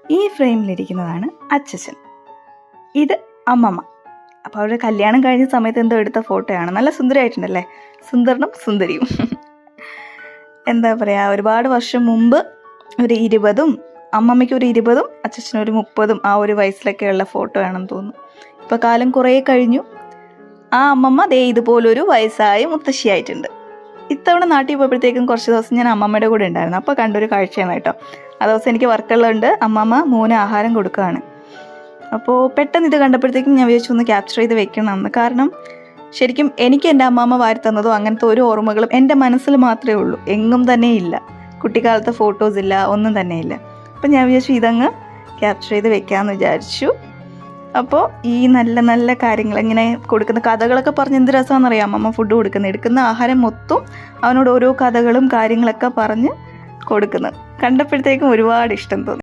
ഈ ഫ്രെയിമിലിരിക്കുന്നതാണ് അച്ഛൻ, ഇത് അമ്മമ്മ. അപ്പോൾ അവരുടെ കല്യാണം കഴിഞ്ഞ സമയത്ത് എന്തോ എടുത്ത ഫോട്ടോയാണ്. നല്ല സുന്ദരമായിട്ടുണ്ടല്ലേ, സുന്ദരനും സുന്ദരിയും. എന്താ പറയുക, ഒരുപാട് വർഷം മുമ്പ് ഒരു 20ഉം അമ്മമ്മയ്ക്ക് ഒരു 20ഉം അച്ഛനൊരു 30ഉം ആ ഒരു വയസ്സിലൊക്കെയുള്ള ഫോട്ടോ ആണെന്ന് തോന്നുന്നു. ഇപ്പോൾ കാലം കുറേ കഴിഞ്ഞു. ആ അമ്മമ്മ ദേ ഇതുപോലൊരു വയസ്സായ മുത്തശ്ശിയായിട്ടുണ്ട്. ഇത്തവണ നാട്ടിൽ പോയപ്പോഴത്തേക്കും കുറച്ച് ദിവസം ഞാൻ അമ്മമ്മയുടെ കൂടെ ഉണ്ടായിരുന്നു. അപ്പോൾ കണ്ടൊരു കാഴ്ചയാണ് കേട്ടോ. ആ ദിവസം എനിക്ക് വർക്കുള്ളതുകൊണ്ട് അമ്മമ്മ മോന് ആഹാരം കൊടുക്കുകയാണ്. അപ്പോൾ പെട്ടെന്ന് ഇത് കണ്ടപ്പോഴത്തേക്കും ഞാൻ വിചാരിച്ചു ഒന്ന് ക്യാപ്ചർ ചെയ്ത് വെക്കണമെന്ന്. കാരണം ശരിക്കും എനിക്ക് എൻ്റെ അമ്മമ്മ വാരി തന്നതോ അങ്ങനത്തെ ഒരു ഓർമ്മകളും എൻ്റെ മനസ്സിൽ മാത്രമേ ഉള്ളൂ, എങ്ങും തന്നെ ഇല്ല. കുട്ടിക്കാലത്തെ ഫോട്ടോസ് ഇല്ല, ഒന്നും തന്നെ ഇല്ല. അപ്പം ഞാൻ വിചാരിച്ചു ഇതങ്ങ് ക്യാപ്ചർ ചെയ്ത് വെക്കാമെന്ന് വിചാരിച്ചു. അപ്പോൾ ഈ നല്ല നല്ല കാര്യങ്ങൾ ഇങ്ങനെ കൊടുക്കുന്ന കഥകളൊക്കെ പറഞ്ഞ് എന്ത് രസമാണെന്നറിയാം. അമ്മ ഫുഡ് എടുക്കുന്ന ആഹാരം മൊത്തം അവനോട് ഓരോ കഥകളും കാര്യങ്ങളൊക്കെ പറഞ്ഞ് കൊടുക്കുന്നത് കണ്ടപ്പോഴത്തേക്കും ഒരുപാട് ഇഷ്ടം തോന്നി.